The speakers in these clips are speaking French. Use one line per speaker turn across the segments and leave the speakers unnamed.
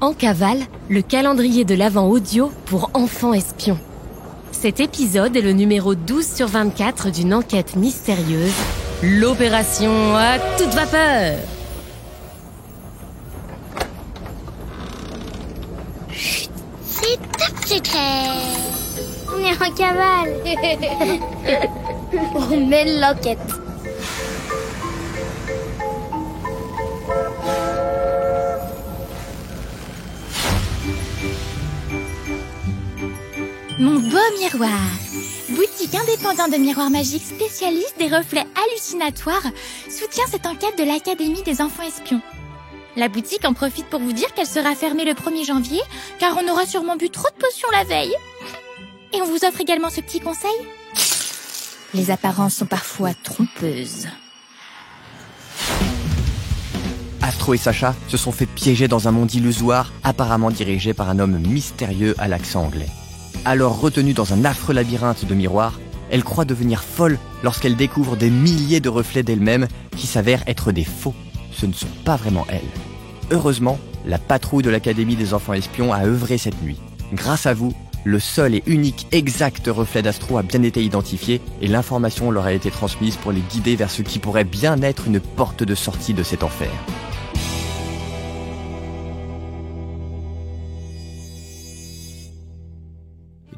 En cavale, le calendrier de l'Avent audio pour enfants espions. Cet épisode est le numéro 12 sur 24 d'une enquête mystérieuse, l'opération à toute vapeur.
Chut, c'est top secret. On est en cavale. On mène l'enquête.
Mon beau miroir. Boutique indépendante de miroirs magiques spécialiste des reflets hallucinatoires soutient cette enquête de l'Académie des enfants espions. La boutique en profite pour vous dire qu'elle sera fermée le 1er janvier car on aura sûrement bu trop de potions la veille. Et on vous offre également ce petit conseil. Les apparences sont parfois trompeuses.
Astro et Sacha se sont fait piéger dans un monde illusoire apparemment dirigé par un homme mystérieux à l'accent anglais. Alors retenue dans un affreux labyrinthe de miroirs, elle croit devenir folle lorsqu'elle découvre des milliers de reflets d'elle-même qui s'avèrent être des faux. Ce ne sont pas vraiment elles. Heureusement, la patrouille de l'Académie des enfants espions a œuvré cette nuit. Grâce à vous, le seul et unique exact reflet d'Astro a bien été identifié et l'information leur a été transmise pour les guider vers ce qui pourrait bien être une porte de sortie de cet enfer. «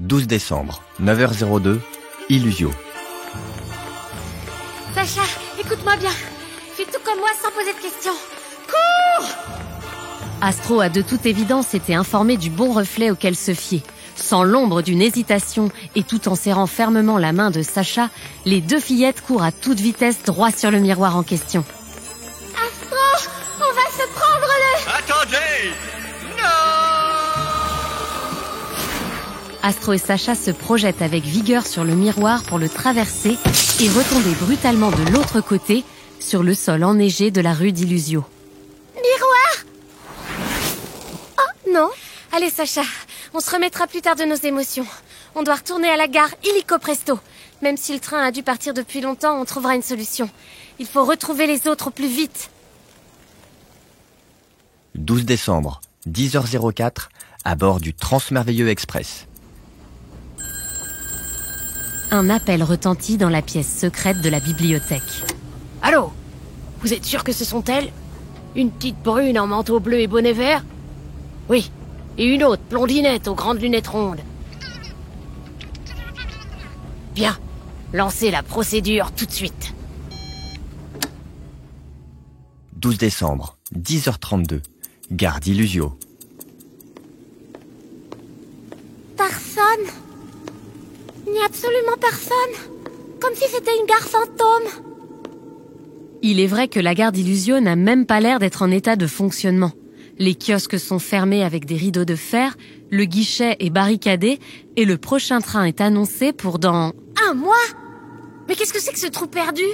12 décembre, 9h02, Illusio. »
Sacha, écoute-moi bien. Fais tout comme moi sans poser de questions. Cours!
Astro a de toute évidence été informé du bon reflet auquel se fier. Sans l'ombre d'une hésitation et tout en serrant fermement la main de Sacha, les deux fillettes courent à toute vitesse droit sur le miroir en question.
Astro, on va se prendre le...
Attendez! Non!
Astro et Sacha se projettent avec vigueur sur le miroir pour le traverser et retomber brutalement de l'autre côté, sur le sol enneigé de la rue d'Illusio.
Miroir! Oh, non. Allez, Sacha, on se remettra plus tard de nos émotions. On doit retourner à la gare illico presto. Même si le train a dû partir depuis longtemps, on trouvera une solution. Il faut retrouver les autres au plus vite.
12 décembre, 10h04, à bord du Transmerveilleux Express.
Un appel retentit dans la pièce secrète de la bibliothèque.
Allô? Vous êtes sûr que ce sont elles? Une petite brune en manteau bleu et bonnet vert? Oui. Et une autre, blondinette aux grandes lunettes rondes. Bien. Lancez la procédure tout de suite.
12 décembre, 10h32, gare d'Illusio.
Personne. Il n'y a absolument personne. Comme si c'était une gare fantôme.
Il est vrai que la gare d'Illusio n'a même pas l'air d'être en état de fonctionnement. Les kiosques sont fermés avec des rideaux de fer, le guichet est barricadé et le prochain train est annoncé pour dans...
Un mois? Mais qu'est-ce que c'est que ce trou perdu?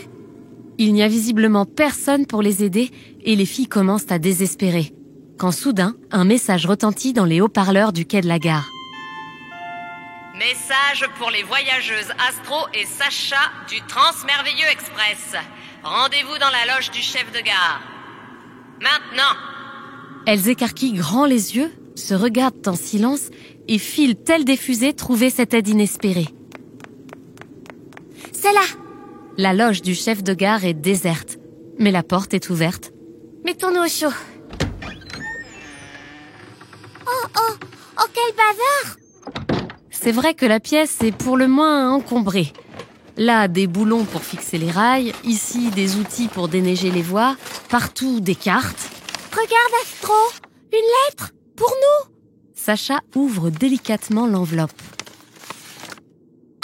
Il n'y a visiblement personne pour les aider et les filles commencent à désespérer. Quand soudain, un message retentit dans les haut-parleurs du quai de la gare.
Message pour les voyageuses Astro et Sacha du Transmerveilleux Express. Rendez-vous dans la loge du chef de gare. Maintenant!
Elles écarquillent grand les yeux, se regardent en silence et filent telles des fusées trouver cette aide inespérée.
C'est là!
La loge du chef de gare est déserte, mais la porte est ouverte.
Mettons-nous au chaud. Oh, quel bazar!
C'est vrai que la pièce est pour le moins encombrée. Là, des boulons pour fixer les rails, ici des outils pour déneiger les voies, partout des cartes.
Regarde, Astro! Une lettre! Pour nous!
Sacha ouvre délicatement l'enveloppe.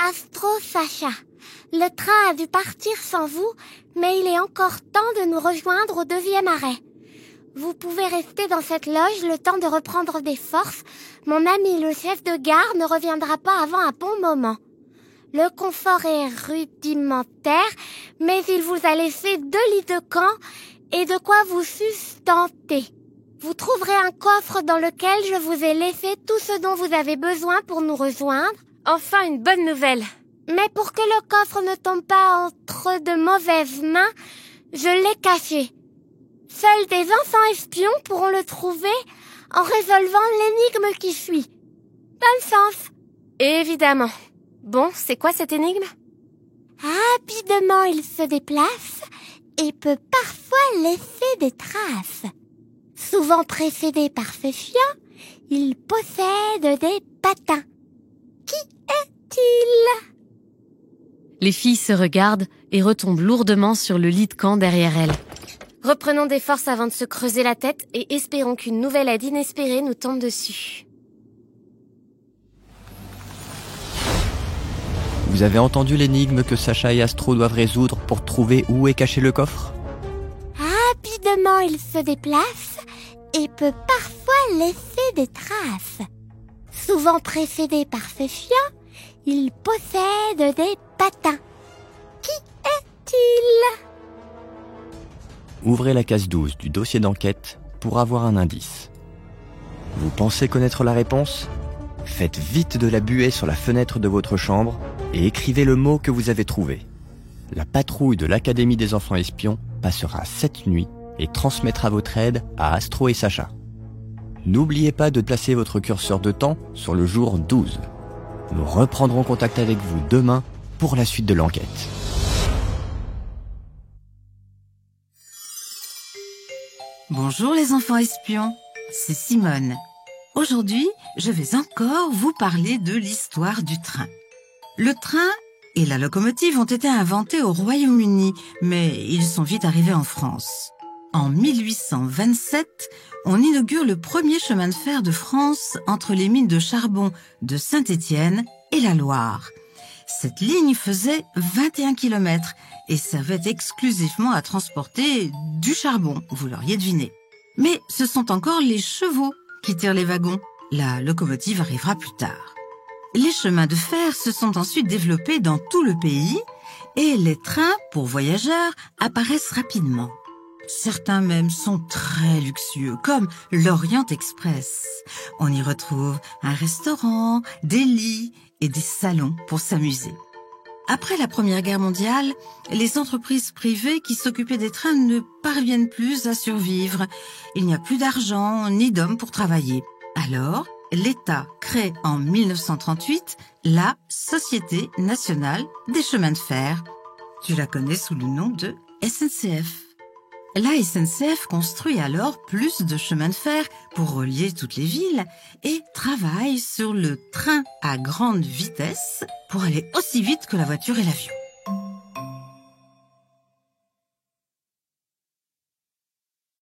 Astro, Sacha, le train a dû partir sans vous, mais il est encore temps de nous rejoindre au 2e arrêt. Vous pouvez rester dans cette loge le temps de reprendre des forces. Mon ami le chef de gare ne reviendra pas avant un bon moment. Le confort est rudimentaire, mais il vous a laissé 2 lits de camp et de quoi vous sustenter. Vous trouverez un coffre dans lequel je vous ai laissé tout ce dont vous avez besoin pour nous rejoindre.
Enfin, une bonne nouvelle.
Mais pour que le coffre ne tombe pas entre de mauvaises mains, je l'ai caché. Seuls des enfants espions pourront le trouver en résolvant l'énigme qui suit. Bonne chance.
Évidemment. Bon, c'est quoi cette énigme?
Rapidement, il se déplace et peut parfois laisser des traces. Souvent précédé par ses chiens, il possède des patins. Qui est-il?
Les filles se regardent et retombent lourdement sur le lit de camp derrière elles. Reprenons des forces avant de se creuser la tête et espérons qu'une nouvelle aide inespérée nous tombe dessus.
Vous avez entendu l'énigme que Sacha et Astro doivent résoudre pour trouver où est caché le coffre?
Rapidement, il se déplace et peut parfois laisser des traces. Souvent précédé par ses chiens, il possède des patins. Qui est-il?
Ouvrez la case 12 du dossier d'enquête pour avoir un indice. Vous pensez connaître la réponse? Faites vite de la buée sur la fenêtre de votre chambre et écrivez le mot que vous avez trouvé. La patrouille de l'Académie des enfants espions passera cette nuit et transmettra votre aide à Astro et Sacha. N'oubliez pas de placer votre curseur de temps sur le jour 12. Nous reprendrons contact avec vous demain pour la suite de l'enquête.
Bonjour les enfants espions, c'est Simone. Aujourd'hui, je vais encore vous parler de l'histoire du train. Le train et la locomotive ont été inventés au Royaume-Uni, mais ils sont vite arrivés en France. En 1827, on inaugure le premier chemin de fer de France entre les mines de charbon de Saint-Étienne et la Loire. Cette ligne faisait 21 km et servait exclusivement à transporter du charbon, vous l'auriez deviné. Mais ce sont encore les chevaux qui tirent les wagons. La locomotive arrivera plus tard. Les chemins de fer se sont ensuite développés dans tout le pays et les trains pour voyageurs apparaissent rapidement. Certains même sont très luxueux, comme l'Orient Express. On y retrouve un restaurant, des lits et des salons pour s'amuser. Après la Première Guerre mondiale, les entreprises privées qui s'occupaient des trains ne parviennent plus à survivre. Il n'y a plus d'argent ni d'hommes pour travailler. Alors, l'État crée en 1938 la Société nationale des chemins de fer. Tu la connais sous le nom de SNCF. La SNCF construit alors plus de chemins de fer pour relier toutes les villes et travaille sur le train à grande vitesse pour aller aussi vite que la voiture et l'avion.